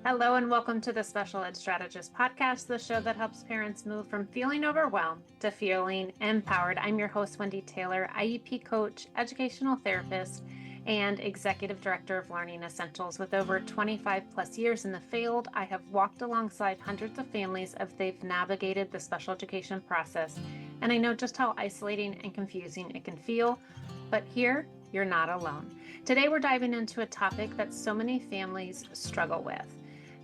Hello and welcome to the Special Ed Strategist podcast, the show that helps parents move from feeling overwhelmed to feeling empowered. I'm your host, Wendy Taylor, IEP coach, educational therapist, and executive director of Learning Essentials. With over 25 plus years in the field, I have walked alongside hundreds of families as they've navigated the special education process, and I know just how isolating and confusing it can feel. But here, you're not alone. Today, we're diving into a topic that so many families struggle with: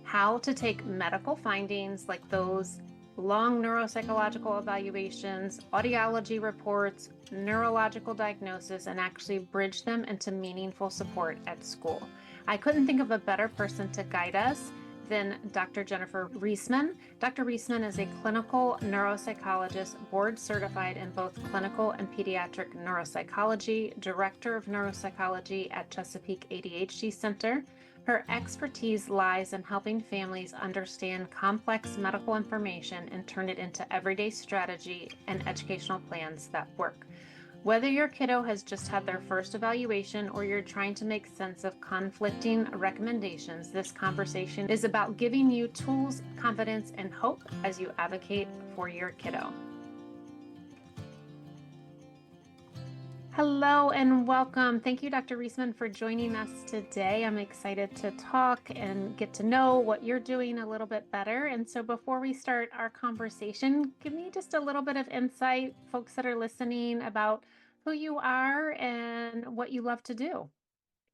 how to take medical findings like those long neuropsychological evaluations, audiology reports, neurological diagnosis, and actually bridge them into meaningful support at school. I couldn't think of a better person to guide us than Dr. Jennifer Reesman. Dr. Reesman is a clinical neuropsychologist, board certified in both clinical and pediatric neuropsychology, director of neuropsychology at Chesapeake Center. Her expertise lies in helping families understand complex medical information and turn it into everyday strategy and educational plans that work. Whether your kiddo has just had their first evaluation or you're trying to make sense of conflicting recommendations, this conversation is about giving you tools, confidence, and hope as you advocate for your kiddo. Hello and welcome. Thank you, Dr. Reesman, for joining us today. I'm excited to talk and get to know what you're doing a little bit better. And so before we start our conversation, give me just a little bit of insight, folks that are listening, about who you are and what you love to do.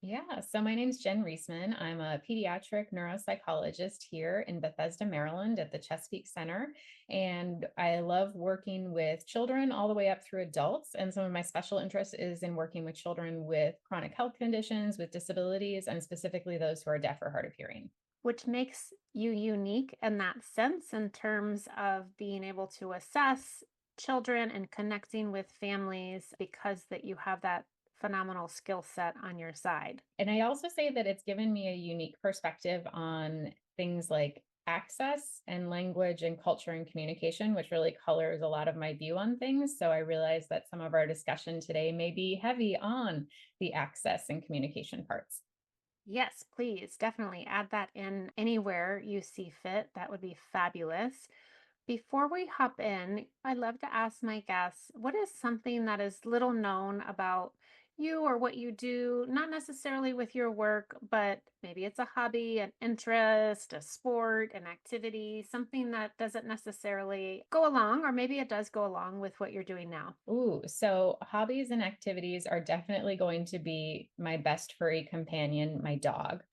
Yeah, so my name is Jen Reesman. I'm a pediatric neuropsychologist here in Bethesda, Maryland at the Chesapeake Center. And I love working with children all the way up through adults. And some of my special interest is in working with children with chronic health conditions, with disabilities, and specifically those who are deaf or hard of hearing. Which makes you unique in that sense in terms of being able to assess children and connecting with families because that you have that phenomenal skill set on your side. And I also say that it's given me a unique perspective on things like access and language and culture and communication, which really colors a lot of my view on things. So I realize that some of our discussion today may be heavy on the access and communication parts. Yes, please definitely add that in anywhere you see fit. That would be fabulous. Before we hop in, I love to ask my guests, what is something that is little known about you or what you do, not necessarily with your work, but maybe it's a hobby, an interest, a sport, an activity, something that doesn't necessarily go along, or maybe it does go along with what you're doing now. Ooh, so hobbies and activities are definitely going to be my best furry companion, my dog.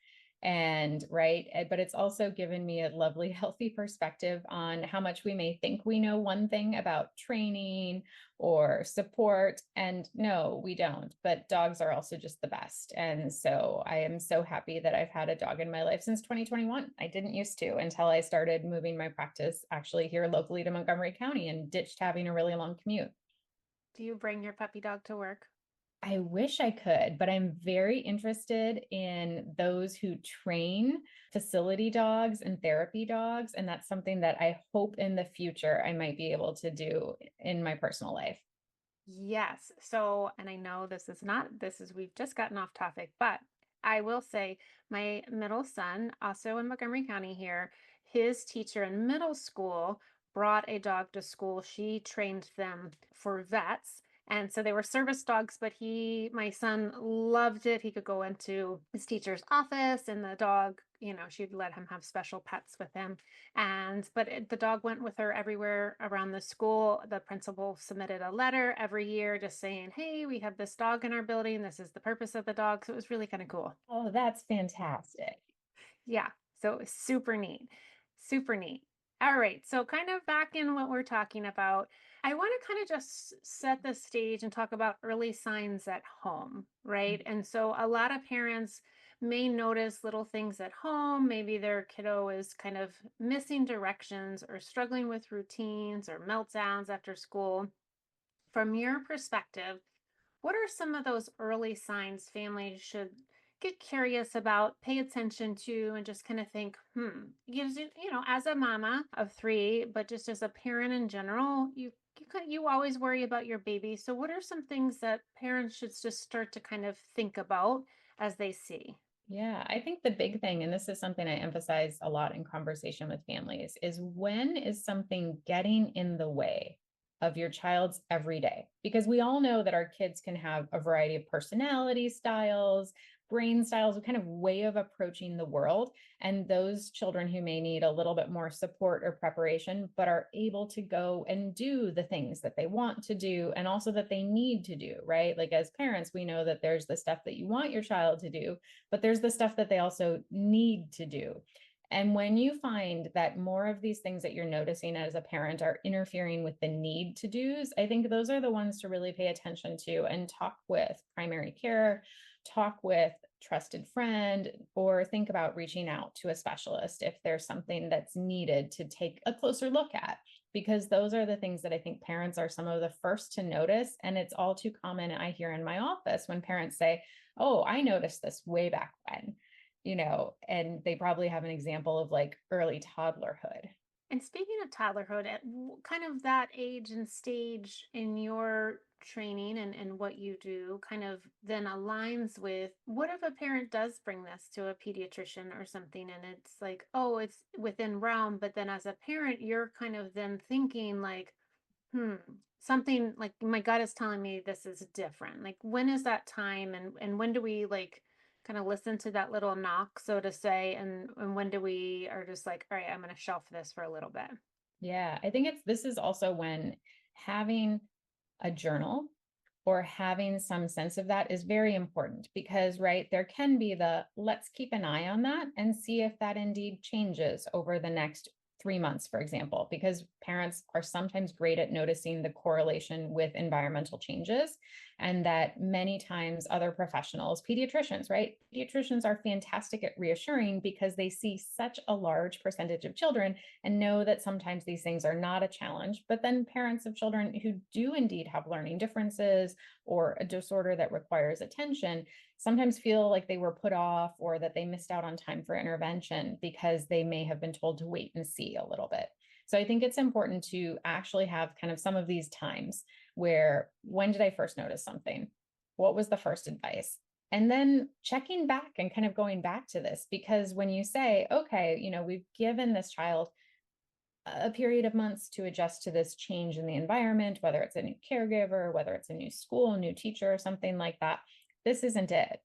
And right, but it's also given me a lovely, healthy perspective on how much we may think we know one thing about training or support. And no, we don't. But dogs are also just the best. And so I am so happy that I've had a dog in my life since 2021. I didn't used to until I started moving my practice actually here locally to Montgomery County and ditched having a really long commute. Do you bring your puppy dog to work? I wish I could, but I'm very interested in those who train facility dogs and therapy dogs. And that's something that I hope in the future I might be able to do in my personal life. Yes. So, and I know we've just gotten off topic, but I will say my middle son, also in Montgomery County here, his teacher in middle school brought a dog to school. She trained them for vets. And so they were service dogs, but my son loved it. He could go into his teacher's office and the dog, she'd let him have special pets with him. The dog went with her everywhere around the school. The principal submitted a letter every year just saying, hey, we have this dog in our building. This is the purpose of the dog. So it was really kind of cool. Oh, that's fantastic. Yeah. So it was super neat. Super neat. All right. So kind of back in what we're talking about, I want to kind of just set the stage and talk about early signs at home, right? And so a lot of parents may notice little things at home. Maybe their kiddo is kind of missing directions or struggling with routines or meltdowns after school. From your perspective, what are some of those early signs families should get curious about, pay attention to, and just kind of think, gives as a mama of three, but just as a parent in general, you always worry about your baby. So what are some things that parents should just start to kind of think about as they see? Yeah, I think the big thing, and this is something I emphasize a lot in conversation with families, is when is something getting in the way of your child's everyday? Because we all know that our kids can have a variety of personality styles, brain styles, a kind of way of approaching the world. And those children who may need a little bit more support or preparation, but are able to go and do the things that they want to do and also that they need to do, right? Like as parents, we know that there's the stuff that you want your child to do, but there's the stuff that they also need to do. And when you find that more of these things that you're noticing as a parent are interfering with the need to do's, I think those are the ones to really pay attention to and talk with primary care, talk with trusted friend, or think about reaching out to a specialist if there's something that's needed to take a closer look at, because those are the things that I think parents are some of the first to notice. And it's all too common, I hear in my office, when parents say, oh, I noticed this way back when, and they probably have an example of like early toddlerhood. And speaking of toddlerhood, at kind of that age and stage in your training and what you do kind of then aligns with what if a parent does bring this to a pediatrician or something and it's like, oh, it's within realm, but then as a parent, you're kind of then thinking like, hmm, something like my gut is telling me this is different. Like when is that time and when do we like kind of listen to that little knock, so to say, and when do we are just like, all right, I'm going to shelf this for a little bit. Yeah, I think this is also when having a journal or having some sense of that is very important because, right, there can be let's keep an eye on that and see if that indeed changes over the next 3 months, for example, because parents are sometimes great at noticing the correlation with environmental changes. And that many times other professionals, pediatricians, right? Pediatricians are fantastic at reassuring because they see such a large percentage of children and know that sometimes these things are not a challenge. But then parents of children who do indeed have learning differences or a disorder that requires attention sometimes feel like they were put off or that they missed out on time for intervention because they may have been told to wait and see a little bit. So I think it's important to actually have kind of some of these times where, when did I first notice something? What was the first advice? And then checking back and kind of going back to this, because when you say, okay, we've given this child a period of months to adjust to this change in the environment, whether it's a new caregiver, whether it's a new school, new teacher, or something like that, this isn't it.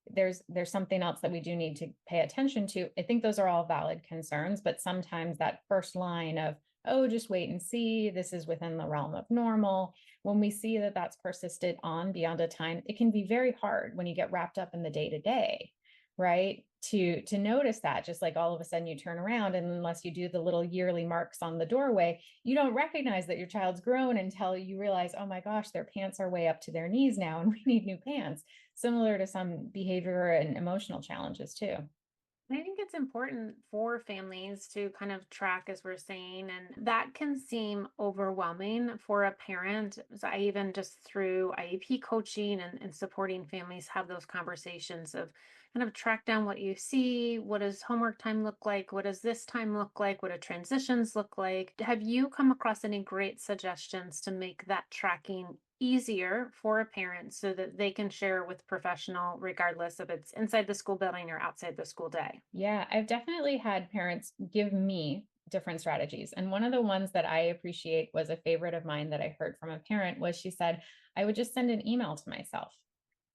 There's something else that we do need to pay attention to. I think those are all valid concerns, but sometimes that first line of, oh, just wait and see, this is within the realm of normal. When we see that that's persisted on beyond a time, it can be very hard when you get wrapped up in the day to day, right? To notice that, just like all of a sudden you turn around and unless you do the little yearly marks on the doorway, you don't recognize that your child's grown until you realize, oh my gosh, their pants are way up to their knees now and we need new pants. Similar to some behavior and emotional challenges too. I think it's important for families to kind of track, as we're saying, and that can seem overwhelming for a parent. So I even just through IEP coaching and supporting families have those conversations of kind of track down what you see. What does homework time look like? What does this time look like? What do transitions look like? Have you come across any great suggestions to make that tracking easier for a parent so that they can share with professional regardless if it's inside the school building or outside the school day? Yeah, I've definitely had parents give me different strategies. And one of the ones that I appreciate was a favorite of mine that I heard from a parent was she said, I would just send an email to myself.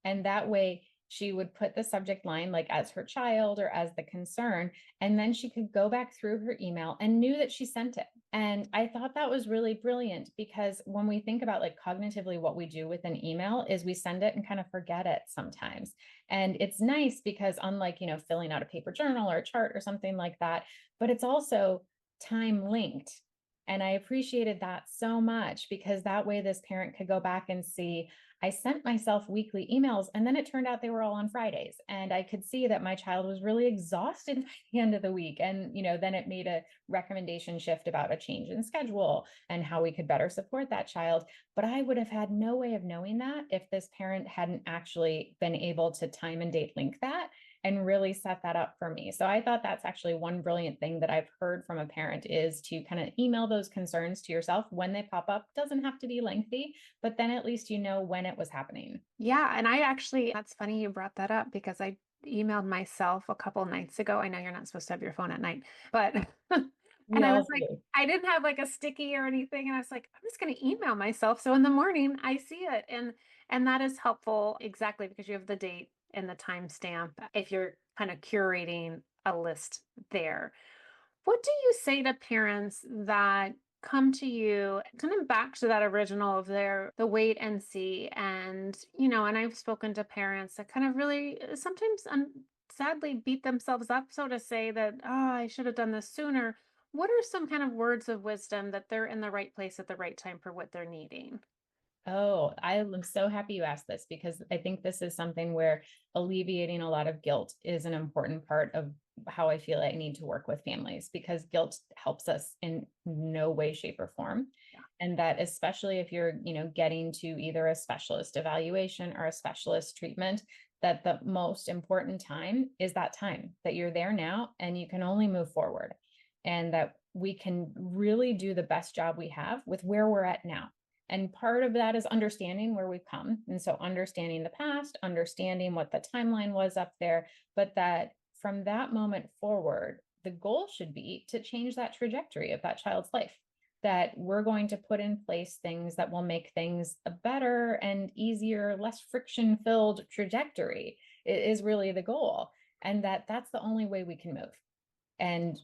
And that way she would put the subject line like as her child or as the concern, and then she could go back through her email and knew that she sent it. And I thought that was really brilliant because when we think about like cognitively what we do with an email is we send it and kind of forget it sometimes. And it's nice because unlike, filling out a paper journal or a chart or something like that, but it's also time linked. And I appreciated that so much because that way this parent could go back and see, I sent myself weekly emails and then it turned out they were all on Fridays. And I could see that my child was really exhausted by the end of the week. And, then it made a recommendation shift about a change in schedule and how we could better support that child. But I would have had no way of knowing that if this parent hadn't actually been able to time and date link that and really set that up for me. So I thought that's actually one brilliant thing that I've heard from a parent is to kind of email those concerns to yourself when they pop up. Doesn't have to be lengthy, but then at least you know when it was happening. Yeah, and I actually, that's funny you brought that up because emailed myself a couple nights ago. I know you're not supposed to have your phone at night, but We and I was all like, do. I didn't have like a sticky or anything. And I was like, I'm just going to email myself. So in the morning I see it. And that is helpful exactly because you have the date and the timestamp if you're kind of curating a list there. What do you say to parents that come to you kind of back to that original of the wait and see? And, and I've spoken to parents that kind of really sometimes sadly beat themselves up, so to say, that, oh, I should have done this sooner. What are some kind of words of wisdom that they're in the right place at the right time for what they're needing? Oh, I'm so happy you asked this because I think this is something where alleviating a lot of guilt is an important part of how I feel I need to work with families because guilt helps us in no way, shape, or form. Yeah. And that especially if you're, getting to either a specialist evaluation or a specialist treatment, that the most important time is that time that you're there now and you can only move forward. And that we can really do the best job we have with where we're at now. And part of that is understanding where we've come. And so understanding the past, understanding what the timeline was up there, but that from that moment forward, the goal should be to change that trajectory of that child's life. That we're going to put in place things that will make things a better and easier, less friction filled trajectory is really the goal. And that's the only way we can move. And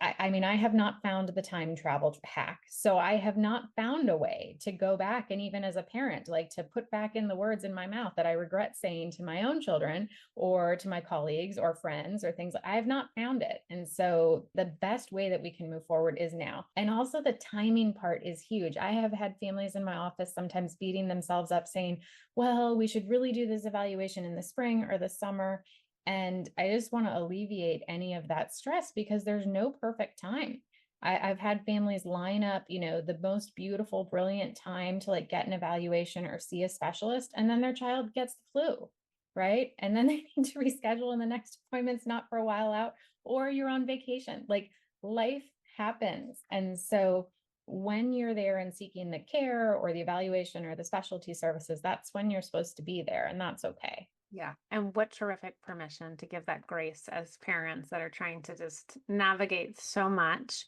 I mean, I have not found the time travel hack. So I have not found a way to go back. And even as a parent, like to put back in the words in my mouth that I regret saying to my own children or to my colleagues or friends or things. I have not found it. And so the best way that we can move forward is now. And also the timing part is huge. I have had families in my office sometimes beating themselves up saying, well, we should really do this evaluation in the spring or the summer. And I just want to alleviate any of that stress because there's no perfect time. I've had families line up, the most beautiful, brilliant time to like get an evaluation or see a specialist, and then their child gets the flu, right? And then they need to reschedule, and the next appointment's not for a while out, or you're on vacation. Like life happens. And so when you're there and seeking the care or the evaluation or the specialty services, that's when you're supposed to be there, and that's okay. Yeah. And what terrific permission to give that grace as parents that are trying to just navigate so much.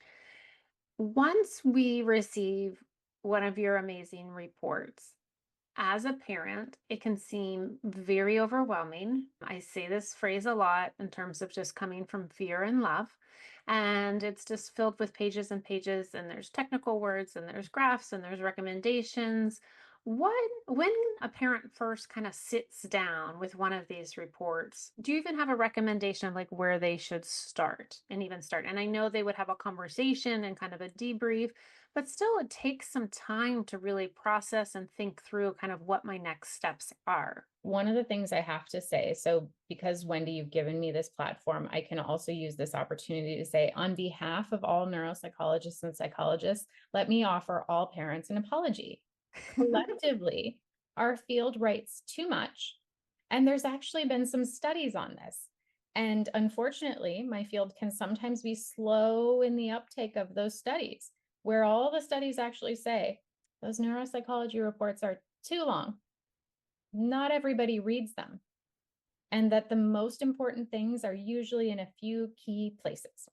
Once we receive one of your amazing reports, as a parent, it can seem very overwhelming. I say this phrase a lot in terms of just coming from fear and love. And it's just filled with pages and pages, and there's technical words, and there's graphs, and there's recommendations. When a parent first kind of sits down with one of these reports, do you even have a recommendation of like where they should start and even start? And I know they would have a conversation and kind of a debrief, but still it takes some time to really process and think through kind of what my next steps are. One of the things I have to say, so because Wendy, you've given me this platform, I can also use this opportunity to say, on behalf of all neuropsychologists and psychologists, let me offer all parents an apology. Collectively, our field writes too much. And there's actually been some studies on this. And unfortunately, my field can sometimes be slow in the uptake of those studies, where all the studies actually say those neuropsychology reports are too long. Not everybody reads them. And that the most important things are usually in a few key places.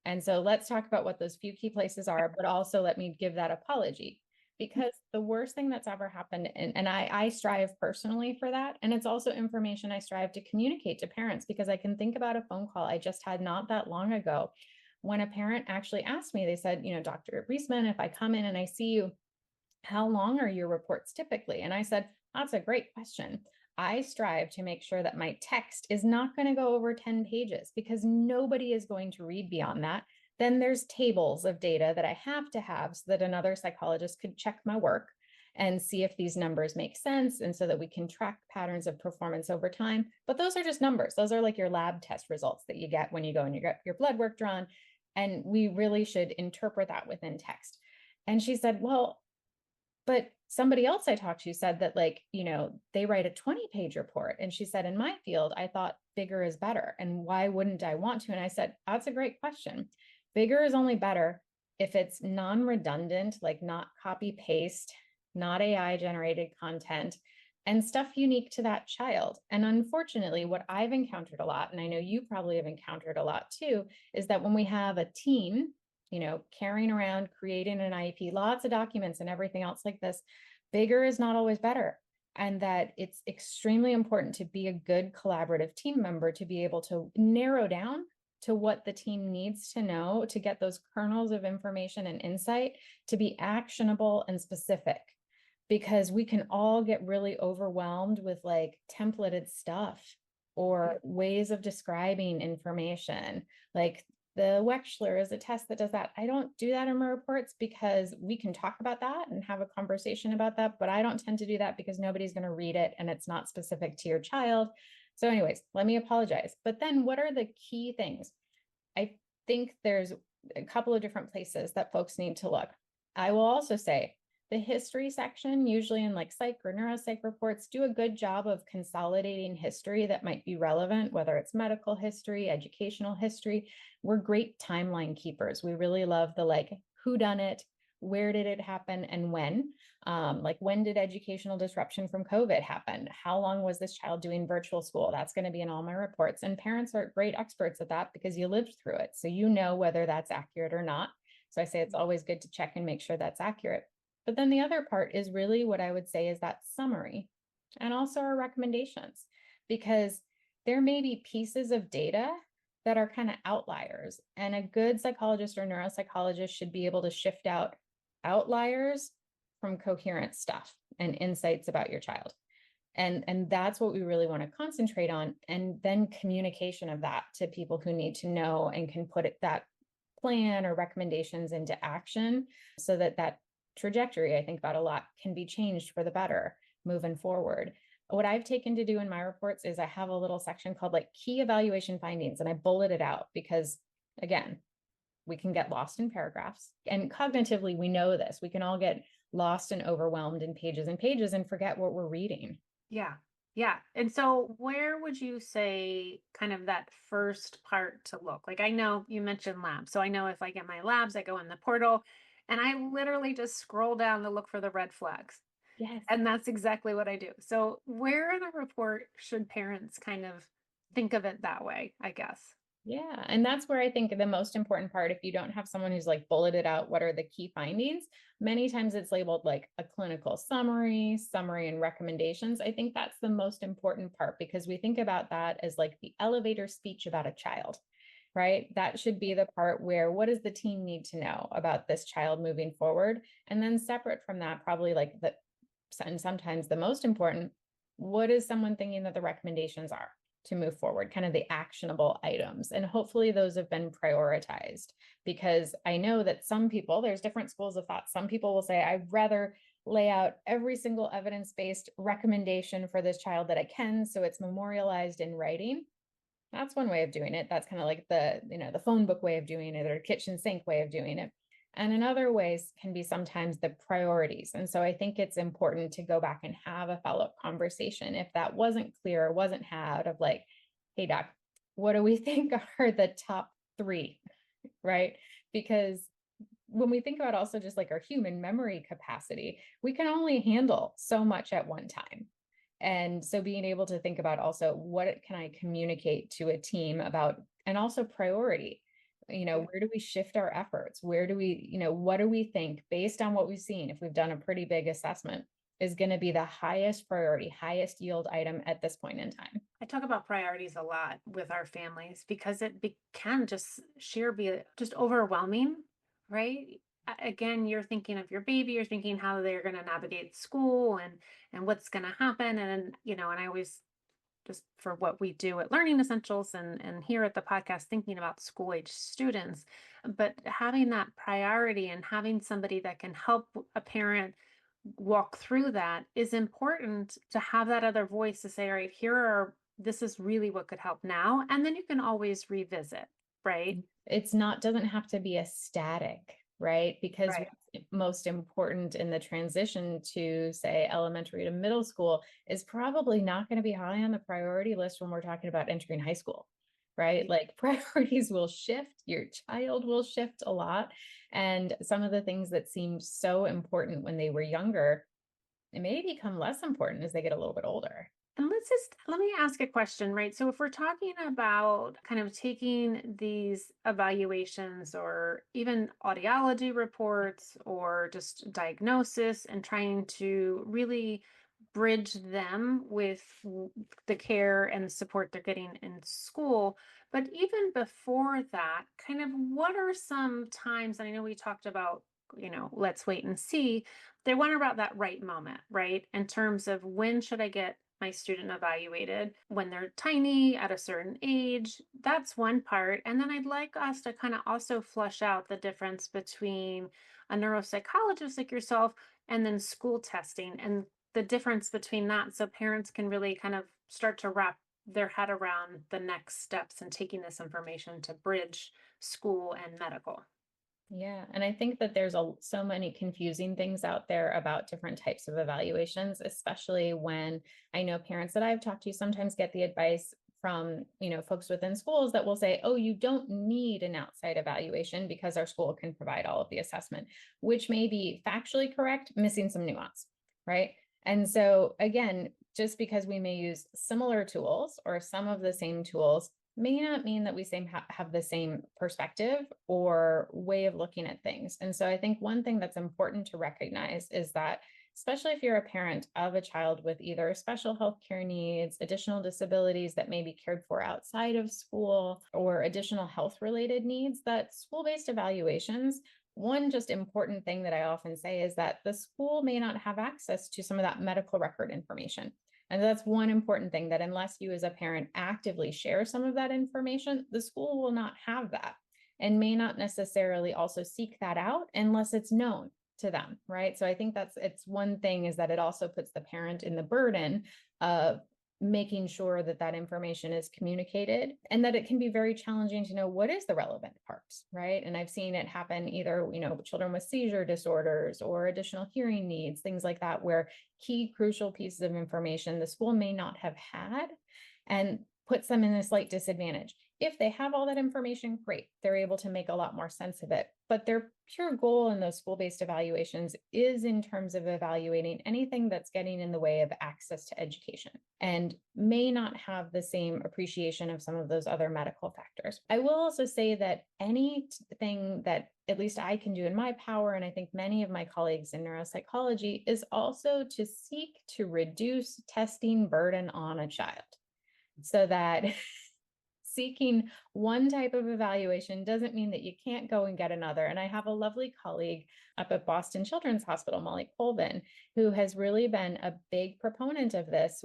And so let's talk about what those few key places are, but also let me give that apology. Because the worst thing that's ever happened, and I strive personally for that. And it's also information I strive to communicate to parents because I can think about a phone call I just had not that long ago when a parent actually asked me, they said, Dr. Reesman, if I come in and I see you, how long are your reports typically? And I said, that's a great question. I strive to make sure that my text is not going to go over 10 pages because nobody is going to read beyond that. Then there's tables of data that I have to have so that another psychologist could check my work and see if these numbers make sense and so that we can track patterns of performance over time. But those are just numbers. Those are like your lab test results that you get when you go and you get your blood work drawn. And we really should interpret that within text. And she said, well, but somebody else I talked to said that they write a 20-page report. And she said, in my field, I thought bigger is better. And why wouldn't I want to? And I said, that's a great question. Bigger is only better if it's non-redundant, like not copy paste, not AI generated content, and stuff unique to that child. And unfortunately, what I've encountered a lot, and I know you probably have encountered a lot too, is that when we have a team, carrying around, creating an IEP, lots of documents and everything else like this, bigger is not always better. And that it's extremely important to be a good collaborative team member, to be able to narrow down to what the team needs to know, to get those kernels of information and insight to be actionable and specific. Because we can all get really overwhelmed with like templated stuff or ways of describing information. Like the Wechsler is a test that does that. I don't do that in my reports because we can talk about that and have a conversation about that, but I don't tend to do that because nobody's going to read it and it's not specific to your child. So anyways, let me apologize. But then what are the key things? I think there's a couple of different places that folks need to look. I will also say the history section, usually in like psych or neuropsych reports, do a good job of consolidating history that might be relevant, whether it's medical history, educational history. We're great timeline keepers. We really love the like who done it, where did it happen, and when. Like when did educational disruption from COVID happen? How long was this child doing virtual school? That's going to be in all my reports. And parents are great experts at that because you lived through it. So you know whether that's accurate or not. So I say it's always good to check and make sure that's accurate. But then the other part is really what I would say is that summary and also our recommendations, because there may be pieces of data that are kind of outliers, and a good psychologist or neuropsychologist should be able to shift out outliers from coherent stuff and insights about your child. And that's what we really want to concentrate on. And then communication of that to people who need to know and can put that plan or recommendations into action so that trajectory I think about a lot can be changed for the better moving forward. What I've taken to do in my reports is I have a little section called like key evaluation findings, and I bullet it out because again, we can get lost in paragraphs, and cognitively we know this. We can all get lost and overwhelmed in pages and pages and forget what we're reading. Yeah. Yeah. And so where would you say kind of that first part to look? Like I know you mentioned labs. So I know if I get my labs, I go in the portal and I literally just scroll down to look for the red flags. Yes. And that's exactly what I do. So where in the report should parents kind of think of it that way, I guess? Yeah. And that's where I think the most important part, if you don't have someone who's like bulleted out what are the key findings, many times it's labeled like a clinical summary and recommendations. I think that's the most important part because we think about that as like the elevator speech about a child, right? That should be the part where what does the team need to know about this child moving forward? And then separate from that, probably like and sometimes the most important, what is someone thinking that the recommendations are to move forward, kind of the actionable items. And hopefully those have been prioritized, because I know that some people, there's different schools of thought. Some people will say, I'd rather lay out every single evidence-based recommendation for this child that I can, so it's memorialized in writing. That's one way of doing it. That's kind of like the phone book way of doing it, or kitchen sink way of doing it. And in other ways can be sometimes the priorities. And so I think it's important to go back and have a follow-up conversation if that wasn't clear or wasn't had, of like, hey doc, what do we think are the top 3, right? Because when we think about also just like our human memory capacity, we can only handle so much at one time. And so being able to think about also what can I communicate to a team about, and also priority. Where do we shift our efforts? Where do we, what do we think based on what we've seen, if we've done a pretty big assessment, is going to be the highest priority, highest yield item at this point in time? I talk about priorities a lot with our families because it can just be just overwhelming, right? Again, you're thinking of your baby, you're thinking how they're going to navigate school and what's going to happen. And I always, just for what we do at Learning Essentials and here at the podcast, thinking about school age students, but having that priority and having somebody that can help a parent walk through that is important, to have that other voice to say, all right, this is really what could help now. And then you can always revisit, right? Doesn't have to be a static, right? Because Right. What's most important in the transition to, say, elementary to middle school is probably not going to be high on the priority list when we're talking about entering high school, right? Like priorities will shift, your child will shift a lot. And some of the things that seemed so important when they were younger it may become less important as they get a little bit older. And let me ask a question, right? So if we're talking about kind of taking these evaluations or even audiology reports or just diagnosis and trying to really bridge them with the care and support they're getting in school. But even before that, kind of what are some times, and I know we talked about, let's wait and see. They wonder about that right moment, right? In terms of when should I get my student evaluated when they're tiny at a certain age. That's one part. And then I'd like us to kind of also flush out the difference between a neuropsychologist like yourself and then school testing and the difference between that so parents can really kind of start to wrap their head around the next steps and taking this information to bridge school and medical. Yeah. And I think that there's so many confusing things out there about different types of evaluations, especially when I know parents that I've talked to sometimes get the advice from, folks within schools that will say, oh, you don't need an outside evaluation because our school can provide all of the assessment, which may be factually correct, missing some nuance, right? And so again, just because we may use similar tools or some of the same tools may not mean that we have the same perspective or way of looking at things. And so I think one thing that's important to recognize is that, especially if you're a parent of a child with either special health care needs, additional disabilities that may be cared for outside of school, or additional health related needs, that school-based evaluations, one just important thing that I often say is that the school may not have access to some of that medical record information. And that's one important thing, that unless you as a parent actively share some of that information, the school will not have that and may not necessarily also seek that out unless it's known to them, right? So I think it's one thing, is that it also puts the parent in the burden of making sure that that information is communicated, and that it can be very challenging to know what is the relevant parts, right? And I've seen it happen either, children with seizure disorders or additional hearing needs, things like that, where key crucial pieces of information the school may not have had and puts them in a slight disadvantage. If they have all that information, great, they're able to make a lot more sense of it. But their pure goal in those school-based evaluations is in terms of evaluating anything that's getting in the way of access to education, and may not have the same appreciation of some of those other medical factors. I will also say that anything that at least I can do in my power, and I think many of my colleagues in neuropsychology, is also to seek to reduce testing burden on a child, so that seeking one type of evaluation doesn't mean that you can't go and get another. And I have a lovely colleague up at Boston Children's Hospital, Molly Colvin, who has really been a big proponent of this,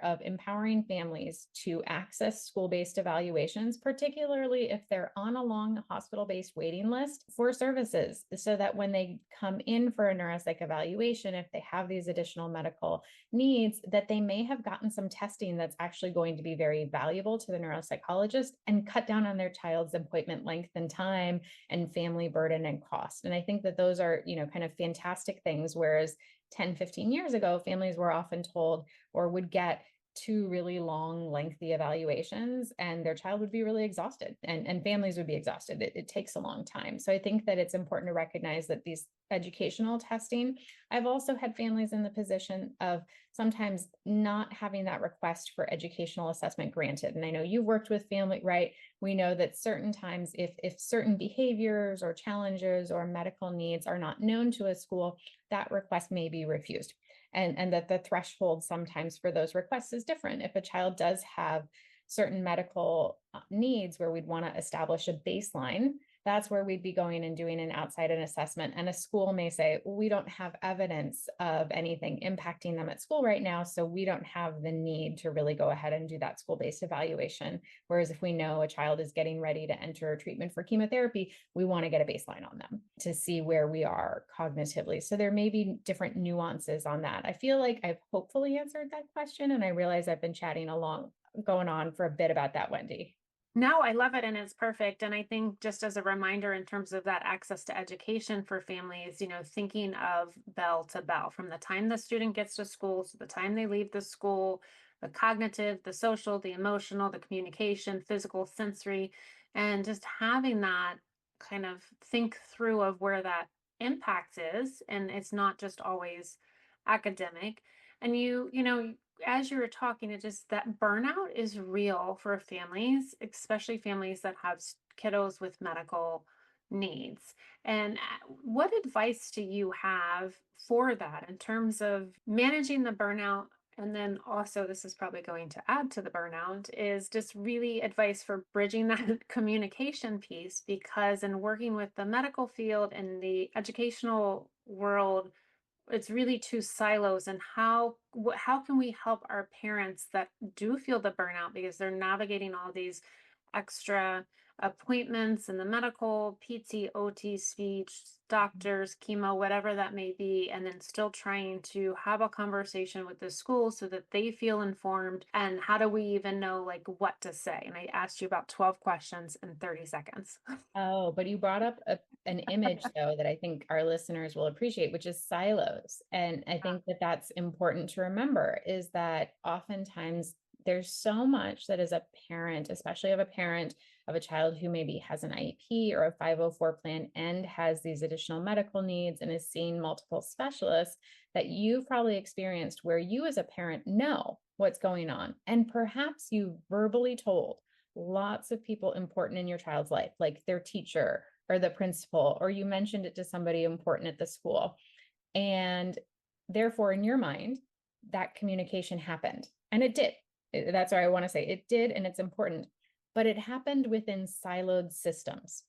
of empowering families to access school-based evaluations, particularly if they're on a long hospital-based waiting list for services, so that when they come in for a neuropsych evaluation, if they have these additional medical needs, that they may have gotten some testing that's actually going to be very valuable to the neuropsychologist and cut down on their child's appointment length and time and family burden and cost. And I think that those are, kind of fantastic things. Whereas 10, 15 years ago, families were often told or would get 2 really long, lengthy evaluations, and their child would be really exhausted, and families would be exhausted. It takes a long time. So I think that it's important to recognize that these educational testing, I've also had families in the position of sometimes not having that request for educational assessment granted. And I know you've worked with family, right? We know that certain times, if certain behaviors or challenges or medical needs are not known to a school, that request may be refused. And that the threshold sometimes for those requests is different. If a child does have certain medical needs where we'd want to establish a baseline, that's where we'd be going and doing an outside assessment. And a school may say, well, we don't have evidence of anything impacting them at school right now, so we don't have the need to really go ahead and do that school-based evaluation. Whereas if we know a child is getting ready to enter treatment for chemotherapy, we want to get a baseline on them to see where we are cognitively. So there may be different nuances on that. I feel like I've hopefully answered that question, and I realize I've been going on for a bit about that, Wendy. No, I love it, and it's perfect. And I think just as a reminder in terms of that access to education for families, thinking of bell to bell from the time the student gets to school to the time they leave the school, the cognitive, the social, the emotional, the communication, physical, sensory, and just having that kind of think through of where that impact is. And it's not just always academic. And as you were talking, it just that burnout is real for families, especially families that have kiddos with medical needs. And what advice do you have for that in terms of managing the burnout? And then also, this is probably going to add to the burnout, is just really advice for bridging that communication piece, because in working with the medical field and the educational world, it's really two silos. And how can we help our parents that do feel the burnout because they're navigating all these extra appointments in the medical, PT, OT, speech, doctors, chemo, whatever that may be, and then still trying to have a conversation with the school so that they feel informed? And how do we even know like what to say? And I asked you about 12 questions in 30 seconds. Oh, but you brought up an image though that I think our listeners will appreciate, which is silos. And I think that that's important to remember, is that oftentimes there's so much that as a parent, especially of a parent of a child who maybe has an IEP or a 504 plan and has these additional medical needs and is seeing multiple specialists, that you've probably experienced where you as a parent know what's going on. And perhaps you verbally told lots of people important in your child's life, like their teacher or the principal, or you mentioned it to somebody important at the school. And therefore, in your mind, that communication happened. And it did. That's what I want to say. It did, and it's important. But it happened within siloed systems.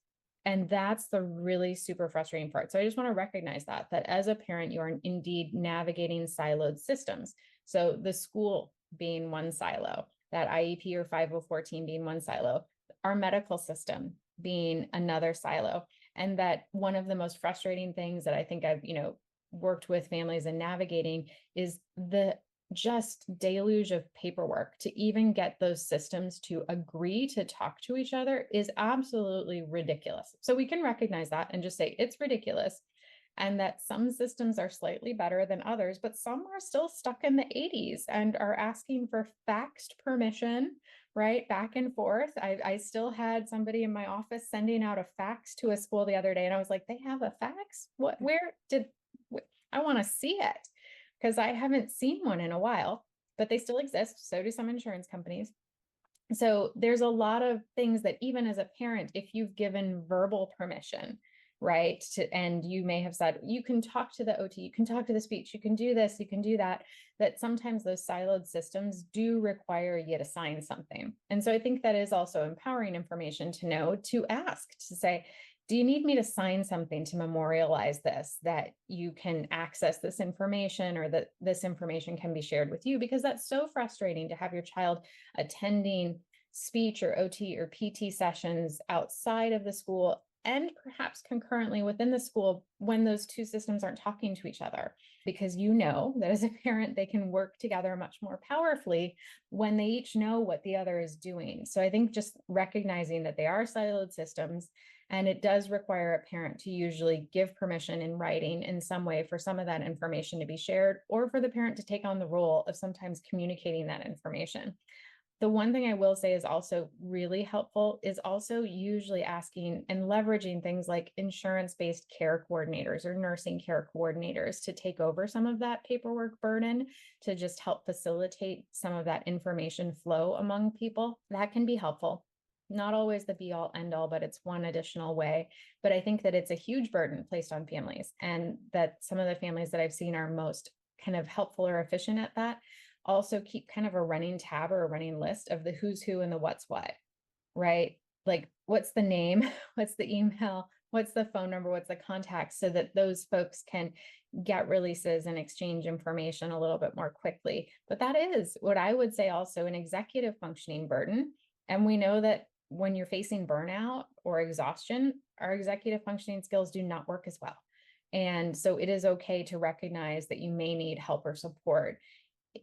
And that's the really super frustrating part. So I just want to recognize that as a parent, you are indeed navigating siloed systems. So the school being one silo, that IEP or 504 team being one silo, our medical system being another silo. And that one of the most frustrating things that I think I've, worked with families in navigating is the just deluge of paperwork to even get those systems to agree to talk to each other is absolutely ridiculous. So we can recognize that and just say it's ridiculous. And that some systems are slightly better than others, but some are still stuck in the 80s and are asking for faxed permission, right? Back and forth. I still had somebody in my office sending out a fax to a school the other day. And I was like, they have a fax? I want to see it, because I haven't seen one in a while, but they still exist. So do some insurance companies. So there's a lot of things that even as a parent, if you've given verbal permission, right, and you may have said, you can talk to the OT, you can talk to the speech, you can do this, you can do that, that sometimes those siloed systems do require you to sign something. And so I think that is also empowering information to know, to ask, to say, do you need me to sign something to memorialize this, that you can access this information, or that this information can be shared with you? Because that's so frustrating to have your child attending speech or OT or PT sessions outside of the school and perhaps concurrently within the school when those two systems aren't talking to each other, because that as a parent, they can work together much more powerfully when they each know what the other is doing. So I think just recognizing that they are siloed systems, and it does require a parent to usually give permission in writing in some way for some of that information to be shared, or for the parent to take on the role of sometimes communicating that information. The one thing I will say is also really helpful is also usually asking and leveraging things like insurance-based care coordinators or nursing care coordinators to take over some of that paperwork burden, to just help facilitate some of that information flow among people. That can be helpful. Not always the be all end all, but it's one additional way. But I think that it's a huge burden placed on families, and that some of the families that I've seen are most kind of helpful or efficient at that also keep kind of a running tab or a running list of the who's who and the what's what, right? Like, what's the name? What's the email? What's the phone number? What's the contact? So that those folks can get releases and exchange information a little bit more quickly. But that is what I would say also an executive functioning burden. And we know that when you're facing burnout or exhaustion, our executive functioning skills do not work as well. And so it is okay to recognize that you may need help or support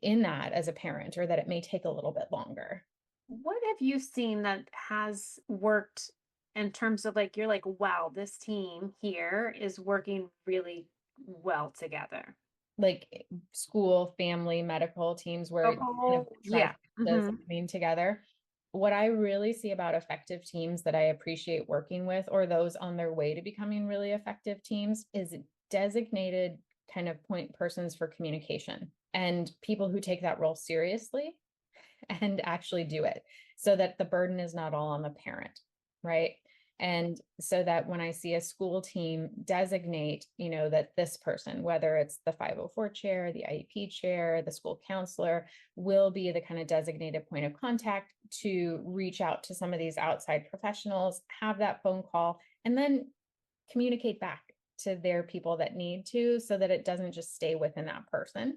in that as a parent, or that it may take a little bit longer. What have you seen that has worked in terms of like, you're like, wow, this team here is working really well together? Like school, family, medical teams where it kind of Yeah. is coming together. What I really see about effective teams that I appreciate working with, or those on their way to becoming really effective teams, is designated kind of point persons for communication and people who take that role seriously and actually do it so that the burden is not all on the parent, right? And so that when I see a school team designate, that this person, whether it's the 504 chair, the IEP chair, the school counselor, will be the kind of designated point of contact to reach out to some of these outside professionals, have that phone call, and then communicate back to their people that need to, so that it doesn't just stay within that person,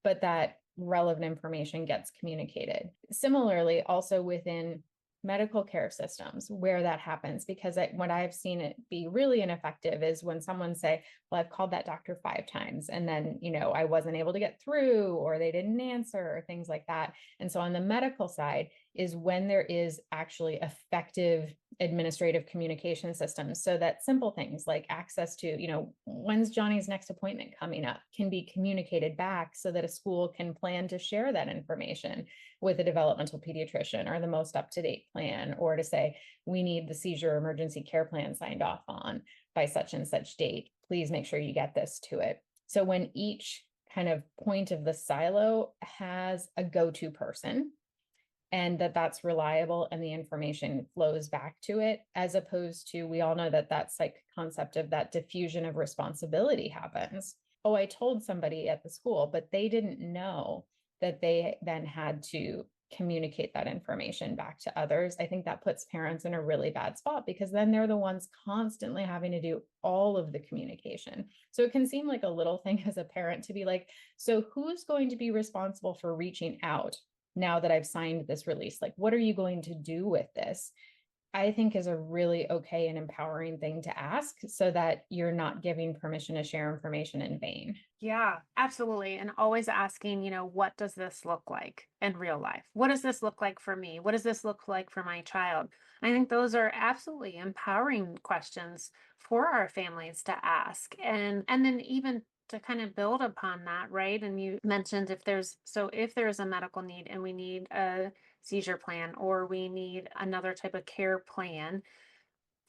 but that relevant information gets communicated. Similarly, also within medical care systems where that happens, because what I've seen it be really ineffective is when someone say, well, I've called that doctor 5 times and then, I wasn't able to get through, or they didn't answer, or things like that. And so on the medical side is when there is actually effective administrative communication systems, so that simple things like access to, when's Johnny's next appointment coming up can be communicated back so that a school can plan to share that information with a developmental pediatrician or the most up-to-date plan, or to say, we need the seizure emergency care plan signed off on by such and such date. Please make sure you get this to it. So when each kind of point of the silo has a go-to person, and that's reliable and the information flows back to it, as opposed to, we all know that psych concept of that diffusion of responsibility happens. Oh, I told somebody at the school, but they didn't know that they then had to communicate that information back to others. I think that puts parents in a really bad spot, because then they're the ones constantly having to do all of the communication. So it can seem like a little thing as a parent to be like, so who's going to be responsible for reaching out now that I've signed this release? Like, what are you going to do with this? I think is a really okay and empowering thing to ask, so that you're not giving permission to share information in vain. Yeah, absolutely. And always asking, what does this look like in real life? What does this look like for me? What does this look like for my child? I think those are absolutely empowering questions for our families to ask. And then even to kind of build upon that, right? And you mentioned if there's a medical need and we need a seizure plan, or we need another type of care plan,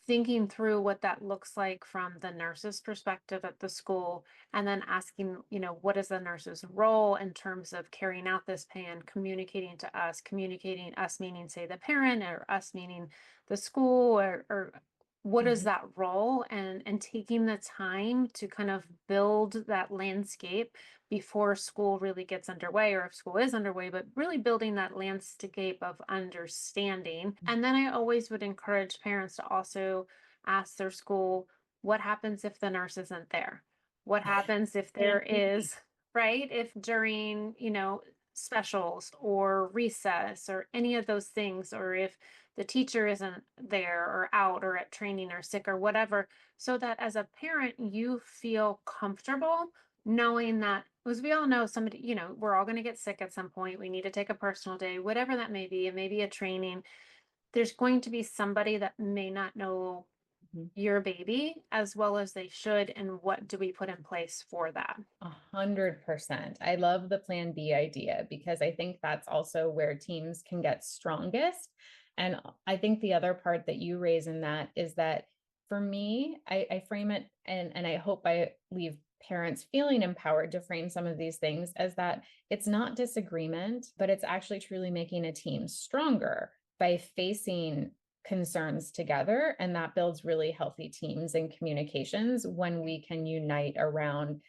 thinking through what that looks like from the nurse's perspective at the school, and then asking, what is the nurse's role in terms of carrying out this plan, communicating us meaning, say, the parent, or us meaning the school, or what is that role, and taking the time to kind of build that landscape before school really gets underway, or if school is underway, but really building that landscape of understanding. And then I always would encourage parents to also ask their school, what happens if the nurse isn't there? What happens if there is, right? If during, specials or recess or any of those things, or if the teacher isn't there or out or at training or sick or whatever, so that as a parent, you feel comfortable knowing that, as we all know, somebody, we're all going to get sick at some point. We need to take a personal day, whatever that may be. It may be a training. There's going to be somebody that may not know your baby as well as they should. And what do we put in place for that? 100%. I love the plan B idea, because I think that's also where teams can get strongest. And I think the other part that you raise in that is that, for me, I frame it, and I hope I leave parents feeling empowered to frame some of these things as that it's not disagreement, but it's actually truly making a team stronger by facing concerns together. And that builds really healthy teams and communications when we can unite around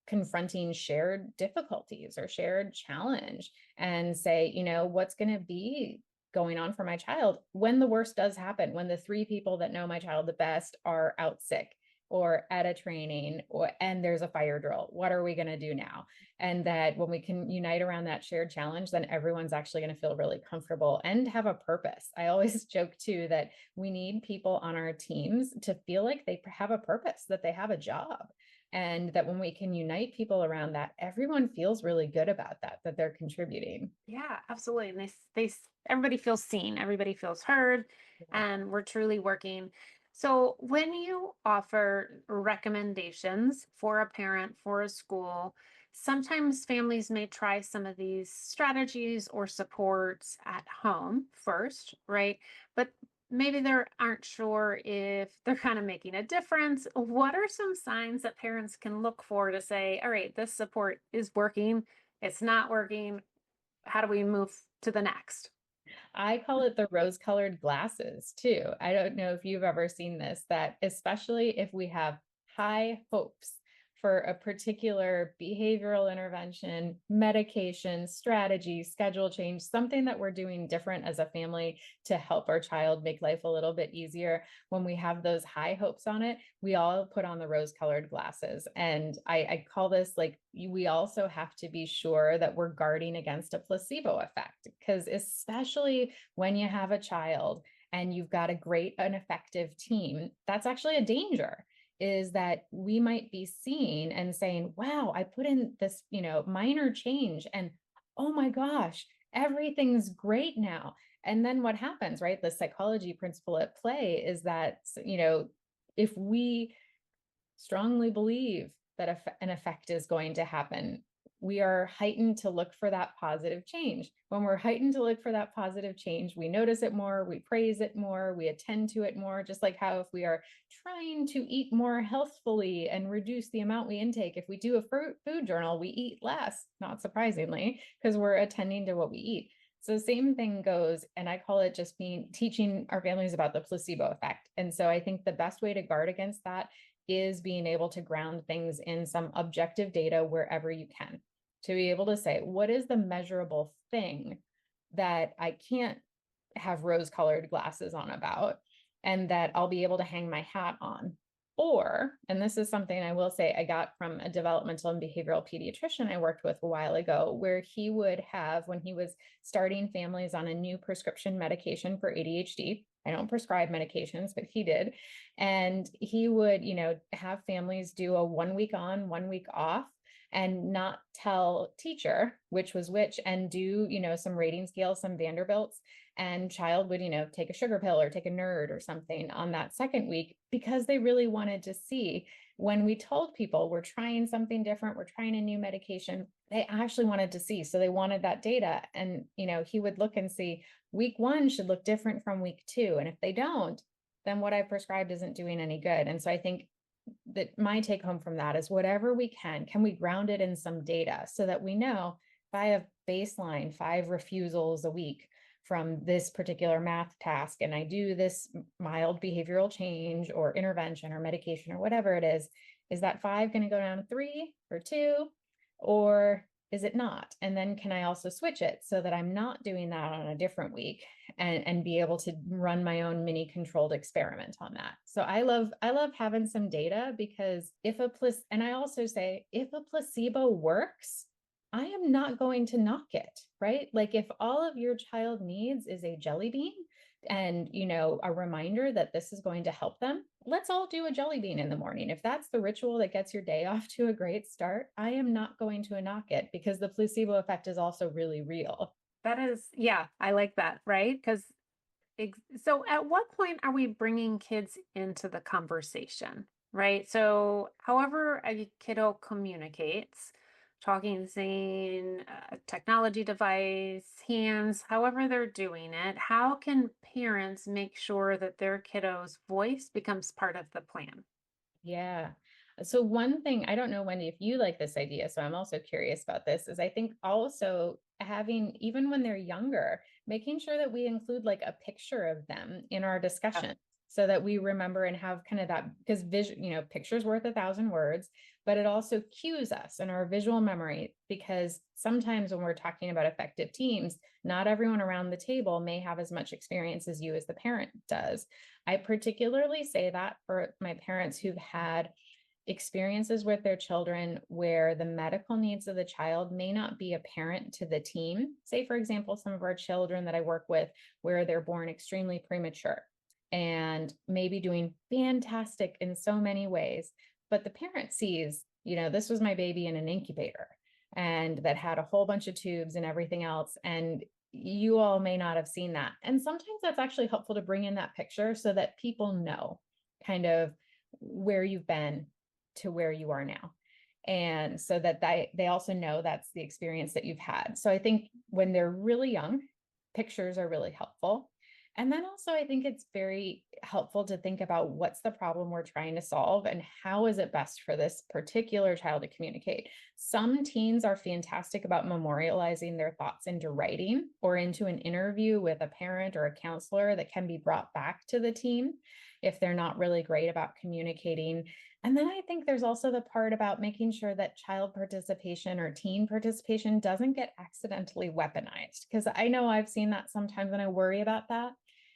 confronting shared difficulties or shared challenge, and say, what's going to be going on for my child when the worst does happen, when the 3 people that know my child the best are out sick or at a training, and there's a fire drill. What are we going to do now? And that when we can unite around that shared challenge, then everyone's actually going to feel really comfortable and have a purpose. I always joke too that we need people on our teams to feel like they have a purpose, that they have a job. And that when we can unite people around that, everyone feels really good about that they're contributing. Yeah, absolutely. And everybody feels seen, everybody feels heard, and we're truly working. So when you offer recommendations for a parent, for a school, sometimes families may try some of these strategies or supports at home first, right? But maybe they aren't sure if they're kind of making a difference, what are some signs that parents can look for to say, all right, this support is working, it's not working, how do we move to the next? I call it the rose-colored glasses too. I don't know if you've ever seen this, that especially if we have high hopes for a particular behavioral intervention, medication, strategy, schedule change, something that we're doing different as a family to help our child make life a little bit easier. When we have those high hopes on it, we all put on the rose-colored glasses. And I call this like, we also have to be sure that we're guarding against a placebo effect, because especially when you have a child and you've got a great and effective team, that's actually a danger, is that we might be seeing and saying, wow, I put in this, minor change and oh my gosh, everything's great now. And then what happens, right? The psychology principle at play is that, if we strongly believe that an effect is going to happen, we are heightened to look for that positive change. When we're heightened to look for that positive change, we notice it more, we praise it more, we attend to it more, just like how if we are trying to eat more healthfully and reduce the amount we intake, if we do a food journal, we eat less, not surprisingly, because we're attending to what we eat. So same thing goes, and I call it just teaching our families about the placebo effect. And so I think the best way to guard against that is being able to ground things in some objective data wherever you can, to be able to say, what is the measurable thing that I can't have rose-colored glasses on about, and that I'll be able to hang my hat on? Or, and this is something I will say I got from a developmental and behavioral pediatrician I worked with a while ago, where he would have, when he was starting families on a new prescription medication for ADHD, I don't prescribe medications, but he did. And he would, have families do a 1 week on, 1 week off, and not tell teacher which was which, and do, some rating scales, some Vanderbilts, and child would, take a sugar pill or take a nerd or something on that second week, because they really wanted to see, when we told people we're trying something different, we're trying a new medication, they actually wanted to see. So they wanted that data. And, he would look and see, week 1 should look different from week 2. And if they don't, then what I prescribed isn't doing any good. And so I think that my take home from that is, whatever we can we ground it in some data, so that we know, if I have baseline 5 refusals a week from this particular math task, and I do this mild behavioral change or intervention or medication or whatever it is that 5 going to go down to 3 or 2, or is it not? And then can I also switch it so that I'm not doing that on a different week, and be able to run my own mini controlled experiment on that. So I love having some data, because and I also say, if a placebo works, I am not going to knock it, right? Like, if all of your child needs is a jelly bean and, a reminder that this is going to help them, let's all do a jelly bean in the morning. If that's the ritual that gets your day off to a great start, I am not going to knock it, because the placebo effect is also really real. That is, yeah, I like that, right? Because so at what point are we bringing kids into the conversation, right? So however a kiddo communicates, talking, saying, technology device, hands, however they're doing it, how can parents make sure that their kiddo's voice becomes part of the plan? Yeah. So one thing, I don't know, Wendy, if you like this idea, so I'm also curious about this, is I think also having, even when they're younger, making sure that we include like a picture of them in our discussion, so that we remember and have kind of that, because vision, picture's worth 1,000 words, but it also cues us in our visual memory, because sometimes when we're talking about effective teams, not everyone around the table may have as much experience as you as the parent does. I particularly say that for my parents who've had experiences with their children where the medical needs of the child may not be apparent to the team. Say, for example, some of our children that I work with, where they're born extremely premature and maybe doing fantastic in so many ways, but the parent sees, this was my baby in an incubator, and that had a whole bunch of tubes and everything else. And you all may not have seen that. And sometimes that's actually helpful to bring in that picture, so that people know kind of where you've been to where you are now. And so that they also know that's the experience that you've had. So I think when they're really young, pictures are really helpful. And then also, I think it's very helpful to think about what's the problem we're trying to solve and how is it best for this particular child to communicate. Some teens are fantastic about memorializing their thoughts into writing or into an interview with a parent or a counselor that can be brought back to the teen if they're not really great about communicating. And then I think there's also the part about making sure that child participation or teen participation doesn't get accidentally weaponized. Because I know I've seen that sometimes and I worry about that,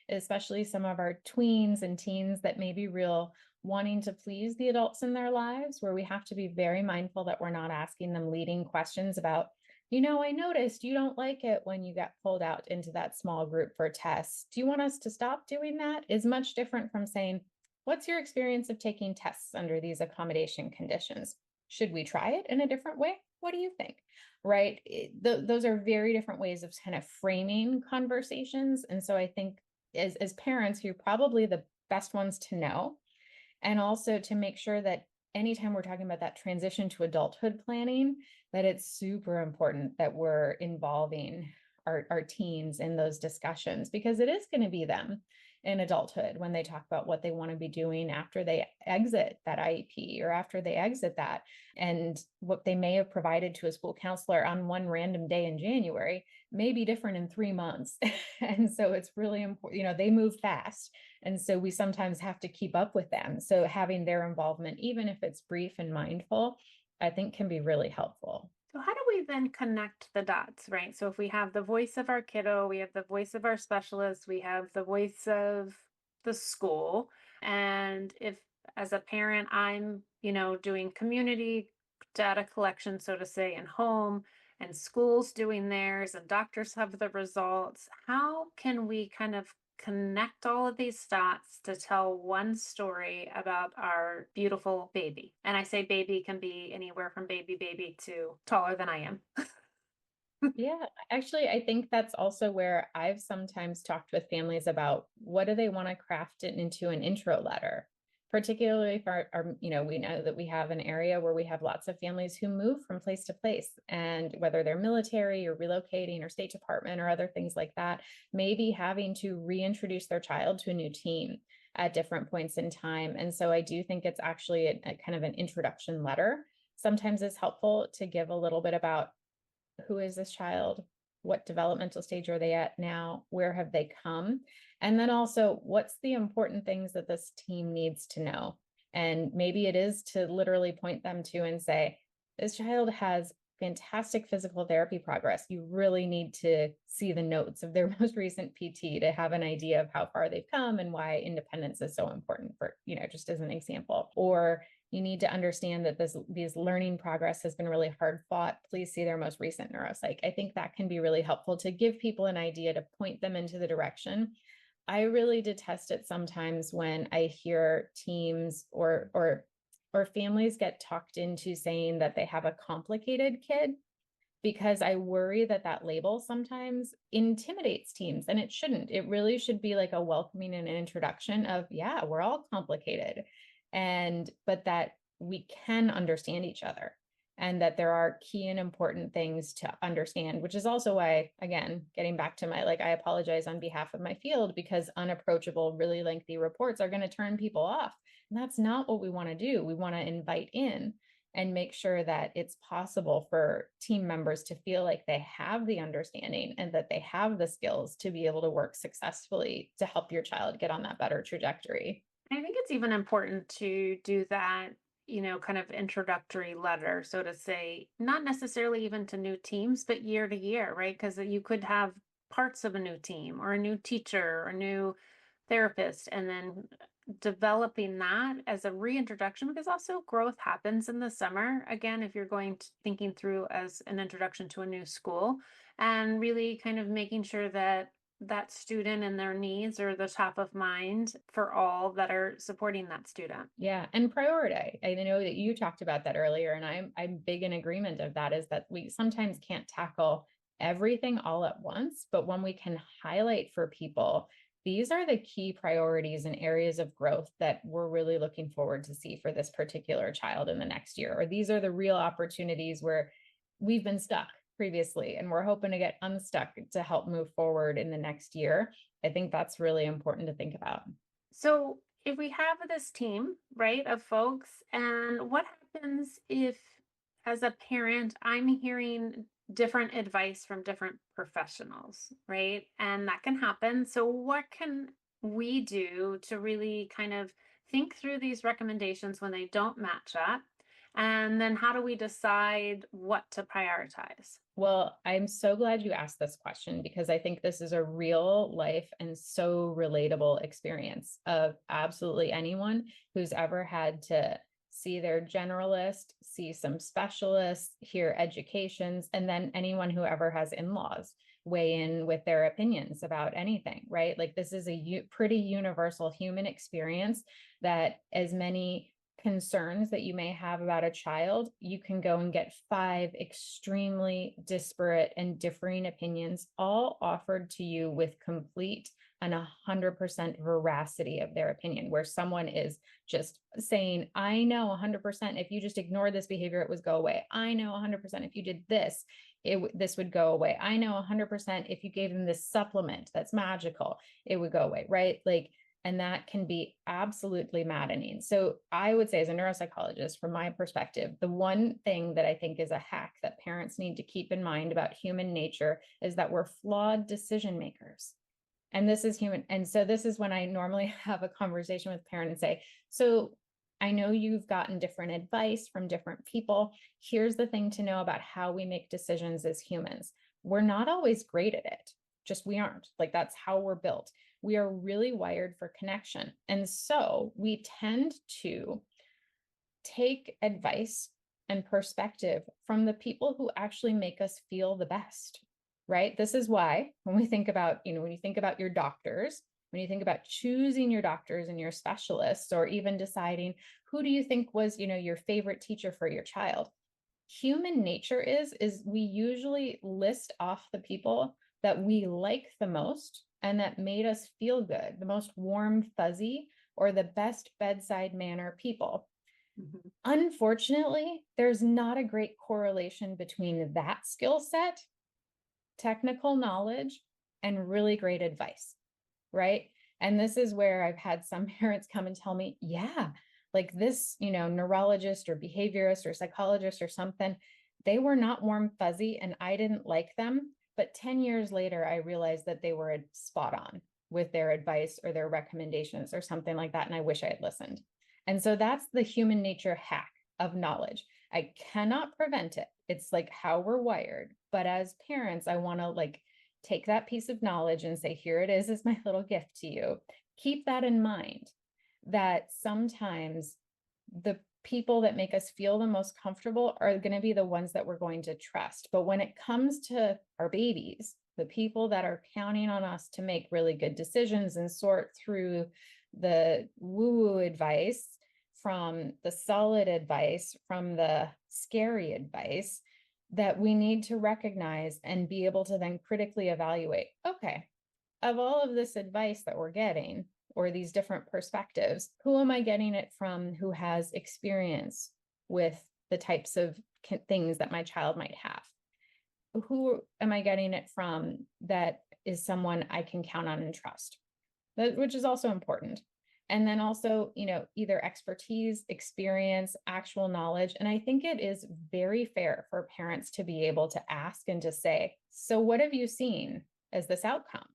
especially some of our tweens and teens that may be real wanting to please the adults in their lives, where we have to be very mindful that we're not asking them leading questions about, I noticed you don't like it when you get pulled out into that small group for tests. Do you want us to stop doing that? Is much different from saying, what's your experience of taking tests under these accommodation conditions? Should we try it in a different way? What do you think? Right? Those are very different ways of kind of framing conversations. And so I think as parents, you're probably the best ones to know. And also to make sure that anytime we're talking about that transition to adulthood planning, that it's super important that we're involving our teens in those discussions, because it is going to be them in adulthood when they talk about what they want to be doing after they exit that IEP or after they exit that, and what they may have provided to a school counselor on one random day in January may be different in 3 months. And so it's really important, they move fast. And so we sometimes have to keep up with them. So having their involvement, even if it's brief and mindful, I think can be really helpful. So how do we then connect the dots, right? So if we have the voice of our kiddo, we have the voice of our specialist, we have the voice of the school. And if as a parent, I'm, doing community data collection, so to say, in home, and schools doing theirs, and doctors have the results, how can we kind of connect all of these dots to tell one story about our beautiful baby? And I say baby can be anywhere from baby to taller than I am. Yeah, actually, I think that's also where I've sometimes talked with families about what do they want to craft it into an intro letter, particularly if we know that we have an area where we have lots of families who move from place to place, and whether they're military or relocating or State Department or other things like that, maybe having to reintroduce their child to a new team at different points in time. And so I do think it's actually a kind of an introduction letter. Sometimes it's helpful to give a little bit about who is this child? What developmental stage are they at now? Where have they come? And then also, what's the important things that this team needs to know? And maybe it is to literally point them to and say, this child has fantastic physical therapy progress. You really need to see the notes of their most recent PT to have an idea of how far they've come and why independence is so important for, just as an example. Or you need to understand that these learning progress has been really hard fought. Please see their most recent neuropsych. I think that can be really helpful to give people an idea, to point them into the direction. I really detest it sometimes when I hear teams or families get talked into saying that they have a complicated kid, because I worry that label sometimes intimidates teams, and it shouldn't. It really should be like a welcoming and an introduction of, yeah, we're all complicated, but that we can understand each other, and that there are key and important things to understand, which is also why, again, getting back to I apologize on behalf of my field, because unapproachable, really lengthy reports are going to turn people off. And that's not what we want to do. We want to invite in and make sure that it's possible for team members to feel like they have the understanding and that they have the skills to be able to work successfully to help your child get on that better trajectory. I think it's even important to do that, kind of introductory letter, so to say, not necessarily even to new teams, but year to year, right? Because you could have parts of a new team or a new teacher or a new therapist, and then developing that as a reintroduction, because also growth happens in the summer. Again, if you're thinking through as an introduction to a new school, and really kind of making sure that student and their needs are the top of mind for all that are supporting that student. Yeah, and prioritize. I know that you talked about that earlier, and I'm big in agreement of that, is that we sometimes can't tackle everything all at once, but when we can highlight for people, these are the key priorities and areas of growth that we're really looking forward to see for this particular child in the next year, or these are the real opportunities where we've been stuck previously and we're hoping to get unstuck to help move forward in the next year. I think that's really important to think about. So if we have this team, right, of folks, and what happens if, as a parent, I'm hearing different advice from different professionals, right? And that can happen. So what can we do to really kind of think through these recommendations when they don't match up? And then how do we decide what to prioritize? Well, I'm so glad you asked this question because I think this is a real life and so relatable experience of absolutely anyone who's ever had to see their generalist, see some specialists, hear educations, and then anyone who ever has in-laws weigh in with their opinions about anything, right? Like this is a pretty universal human experience that as many concerns that you may have about a child, you can go and get 5 extremely disparate and differing opinions, all offered to you with complete and 100% veracity of their opinion, where someone is just saying, I know 100% if you just ignore this behavior, it would go away. I know 100% if you did this, this would go away. I know 100% if you gave them this supplement that's magical, it would go away, right? Like, and that can be absolutely maddening. So I would say as a neuropsychologist, from my perspective, the one thing that I think is a hack that parents need to keep in mind about human nature is that we're flawed decision makers. And this is human. And so this is when I normally have a conversation with parents and say, so I know you've gotten different advice from different people. Here's the thing to know about how we make decisions as humans. We're not always great at it. Just we aren't. Like that's how we're built. We are really wired for connection. And so we tend to take advice and perspective from the people who actually make us feel the best, right? This is why when we think about, when you think about your doctors, when you think about choosing your doctors and your specialists, or even deciding who do you think was, your favorite teacher for your child, human nature is we usually list off the people that we like the most and that made us feel good, the most warm, fuzzy, or the best bedside manner people. Mm-hmm. Unfortunately, there's not a great correlation between that skill set, technical knowledge, and really great advice, right? And this is where I've had some parents come and tell me, yeah, like this, neurologist or behaviorist or psychologist or something, they were not warm, fuzzy, and I didn't like them. But 10 years later, I realized that they were spot on with their advice or their recommendations or something like that. And I wish I had listened. And so that's the human nature hack of knowledge. I cannot prevent it. It's like how we're wired. But as parents, I want to take that piece of knowledge and say, here it is my little gift to you. Keep that in mind, that sometimes the people that make us feel the most comfortable are going to be the ones that we're going to trust. But when it comes to our babies, the people that are counting on us to make really good decisions and sort through the woo-woo advice from the solid advice, from the scary advice, that we need to recognize and be able to then critically evaluate, okay, of all of this advice that we're getting, or these different perspectives, who am I getting it from who has experience with the types of things that my child might have? Who am I getting it from that is someone I can count on and trust? Which is also important. And then also, either expertise, experience, actual knowledge. And I think it is very fair for parents to be able to ask and to say, so what have you seen as this outcome?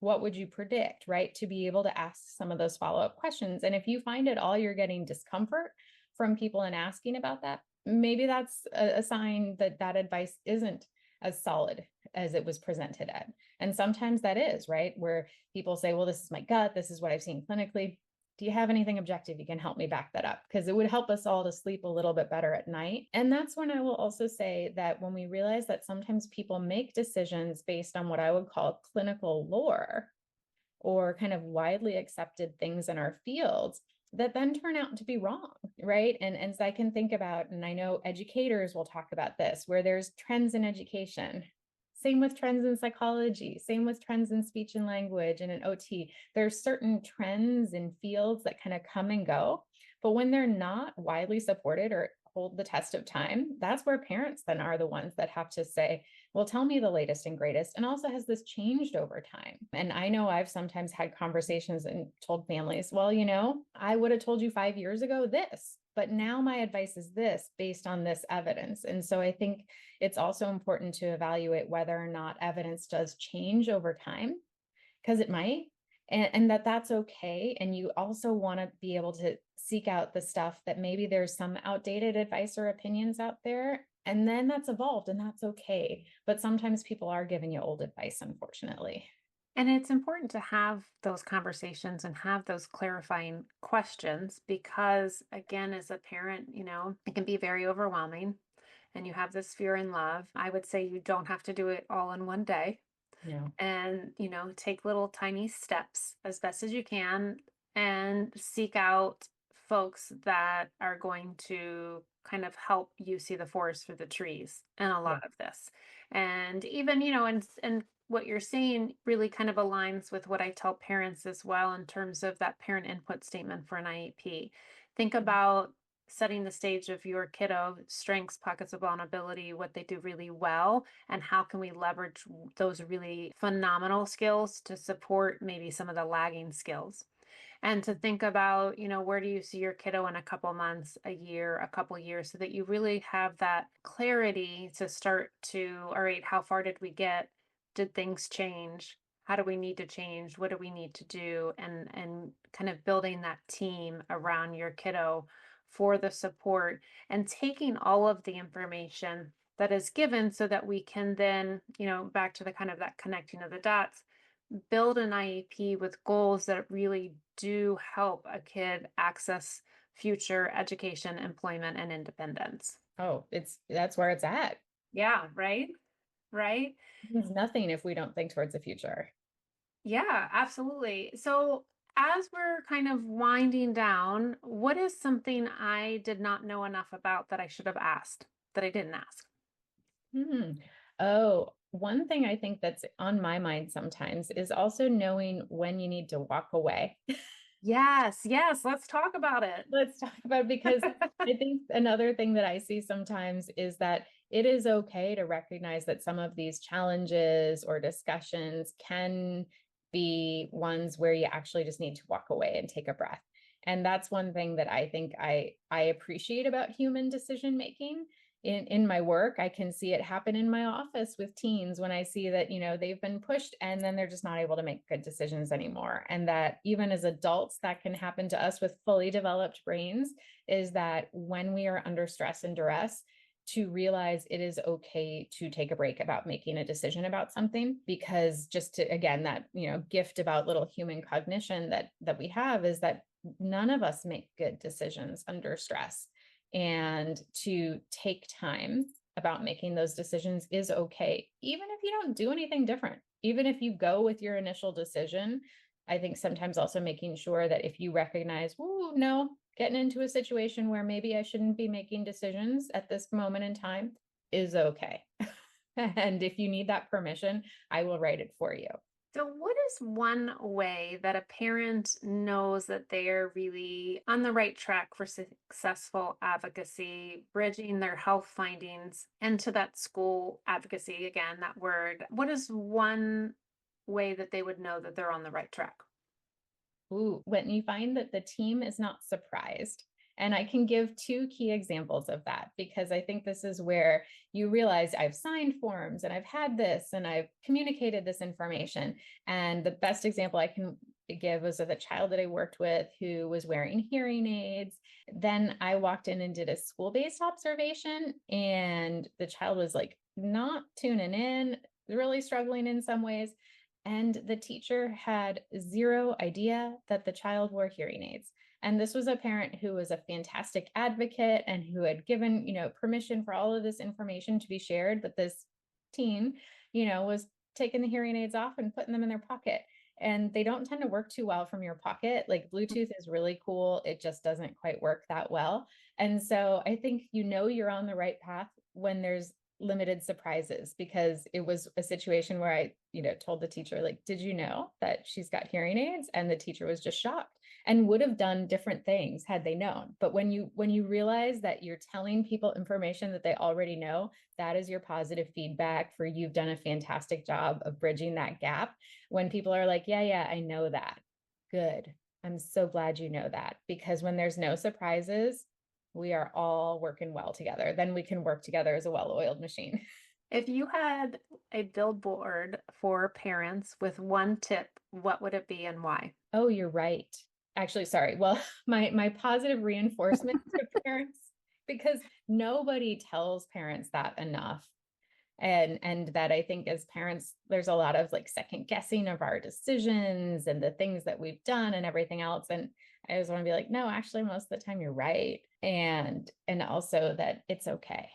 What would you predict, right? To be able to ask some of those follow-up questions. And if you find at all you're getting discomfort from people and asking about that, maybe that's a sign that that advice isn't as solid as it was presented at. And sometimes that is, right? Where people say, well, this is my gut. This is what I've seen clinically. Do you have anything objective you can help me back that up? Because it would help us all to sleep a little bit better at night. And that's when I will also say that when we realize that sometimes people make decisions based on what I would call clinical lore or kind of widely accepted things in our fields that then turn out to be wrong, right? And as I can think about, and I know educators will talk about this, where there's trends in education. Same with trends in psychology, same with trends in speech and language and in OT. There's certain trends in fields that kind of come and go, but when they're not widely supported or hold the test of time, that's where parents then are the ones that have to say, well, tell me the latest and greatest. And also, has this changed over time? And I know I've sometimes had conversations and told families, well, I would have told you 5 years ago this, but now my advice is this based on this evidence. And so I think it's also important to evaluate whether or not evidence does change over time, because it might, and that's okay. And you also want to be able to seek out the stuff that maybe there's some outdated advice or opinions out there, and then that's evolved and that's okay. But sometimes people are giving you old advice, unfortunately. And it's important to have those conversations and have those clarifying questions because, again, as a parent, it can be very overwhelming and you have this fear and love. I would say you don't have to do it all in one day. No. And, take little tiny steps as best as you can and seek out folks that are going to kind of help you see the forest for the trees in a lot of this. And even, and what you're saying really kind of aligns with what I tell parents as well in terms of that parent input statement for an IEP. Think about setting the stage of your kiddo, strengths, pockets of vulnerability, what they do really well, and how can we leverage those really phenomenal skills to support maybe some of the lagging skills. And to think about, where do you see your kiddo in a couple months, a year, a couple years, so that you really have that clarity to start to, all right, how far did we get? Did things change? How do we need to change? What do we need to do? And kind of building that team around your kiddo for the support and taking all of the information that is given so that we can then, back to the kind of that connecting of the dots, build an IEP with goals that really do help a kid access future education, employment, and independence. Oh, that's where it's at. Yeah, right? Right? It means nothing if we don't think towards the future. Yeah, absolutely. So as we're kind of winding down, what is something I did not know enough about that I should have asked that I didn't ask? Oh, one thing I think that's on my mind sometimes is also knowing when you need to walk away. Yes, let's talk about it. Let's talk about it, because I think another thing that I see sometimes is that it is okay to recognize that some of these challenges or discussions can be ones where you actually just need to walk away and take a breath. And that's one thing that I think I appreciate about human decision making. In my work, I can see it happen in my office with teens when I see that, they've been pushed and then they're just not able to make good decisions anymore. And that even as adults, that can happen to us with fully developed brains, is that when we are under stress and duress, to realize it is okay to take a break about making a decision about something, because just to, again, that, gift about little human cognition that we have is that none of us make good decisions under stress. And to take time about making those decisions is okay, even if you don't do anything different, even if you go with your initial decision. I think sometimes also making sure that if you recognize, oh, no, getting into a situation where maybe I shouldn't be making decisions at this moment in time is okay. And if you need that permission, I will write it for you. So, what is one way that a parent knows that they are really on the right track for successful advocacy, bridging their health findings into that school advocacy? Again, that word. What is one way that they would know that they're on the right track? Ooh, when you find that the team is not surprised. And I can give two key examples of that, because I think this is where you realize I've signed forms and I've had this and I've communicated this information. And the best example I can give was of a child that I worked with who was wearing hearing aids. Then I walked in and did a school-based observation, and the child was like not tuning in, really struggling in some ways. And the teacher had zero idea that the child wore hearing aids. And this was a parent who was a fantastic advocate and who had given, permission for all of this information to be shared. But this teen, was taking the hearing aids off and putting them in their pocket. And they don't tend to work too well from your pocket. Like Bluetooth is really cool. It just doesn't quite work that well. And so I think, you're on the right path when there's limited surprises, because it was a situation where I, told the teacher, like, did you know that she's got hearing aids? And the teacher was just shocked and would have done different things had they known. But when you realize that you're telling people information that they already know, that is your positive feedback for you've done a fantastic job of bridging that gap. When people are like, yeah, I know that. Good. I'm so glad you know that, because when there's no surprises, we are all working well together. Then we can work together as a well-oiled machine. If you had a billboard for parents with one tip, what would it be and why? Oh, you're right. Actually, sorry. Well, my positive reinforcement to parents, because nobody tells parents that enough. And that I think as parents, there's a lot of like second guessing of our decisions and the things that we've done and everything else. And I just want to be like, no, actually, most of the time you're right. And also that it's okay.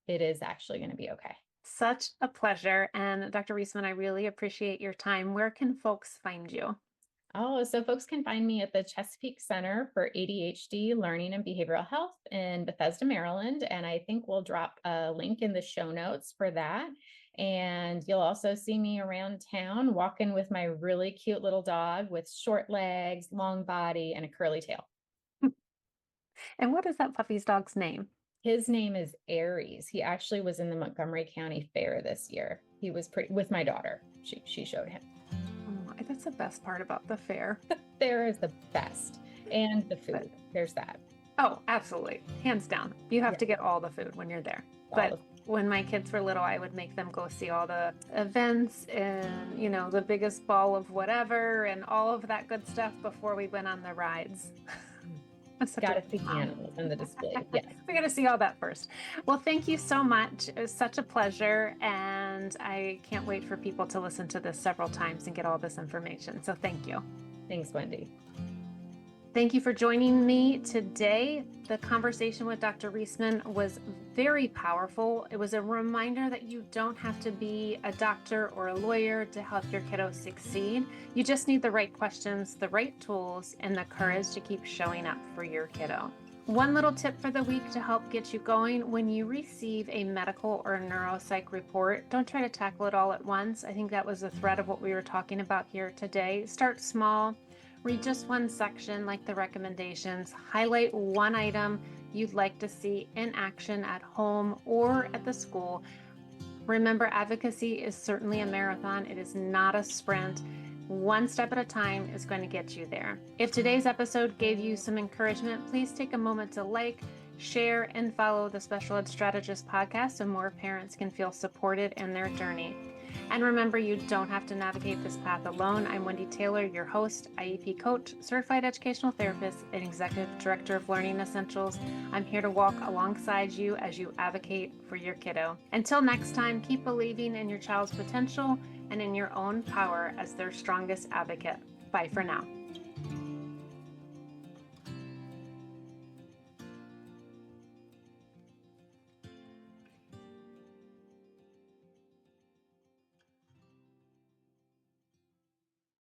It is actually going to be okay. Such a pleasure. And Dr. Reesman, I really appreciate your time. Where can folks find you? Oh, so folks can find me at the Chesapeake Center for ADHD Learning and Behavioral Health in Bethesda, Maryland. And I think we'll drop a link in the show notes for that. And you'll also see me around town walking with my really cute little dog with short legs, long body, and a curly tail. And what is that puppy's dog's name? His name is Aries. He actually was in the Montgomery County Fair this year. He was with my daughter. She showed him. Oh, that's the best part about the fair. The fair is the best. And the food. There's that. Oh, absolutely. Hands down. You have to get all the food when you're there. But when my kids were little, I would make them go see all the events and, the biggest ball of whatever and all of that good stuff before we went on the rides. Got to see the animals and the display. Yes. We got to see all that first. Well, thank you so much. It was such a pleasure. And I can't wait for people to listen to this several times and get all this information. So thank you. Thanks, Wendy. Thank you for joining me today. The conversation with Dr. Reesman was very powerful. It was a reminder that you don't have to be a doctor or a lawyer to help your kiddo succeed. You just need the right questions, the right tools, and the courage to keep showing up for your kiddo. One little tip for the week to help get you going: when you receive a medical or neuropsych report, don't try to tackle it all at once. I think that was the thread of what we were talking about here today. Start small. Read just one section, like the recommendations. Highlight one item you'd like to see in action at home or at the school. Remember, advocacy is certainly a marathon. It is not a sprint. One step at a time is going to get you there. If today's episode gave you some encouragement, please take a moment to like, share, and follow the Special Ed Strategist podcast so more parents can feel supported in their journey. And remember, you don't have to navigate this path alone. I'm Wendy Taylor, your host, IEP coach, certified educational therapist, and executive director of Learning Essentials. I'm here to walk alongside you as you advocate for your kiddo. Until next time, keep believing in your child's potential and in your own power as their strongest advocate. Bye for now.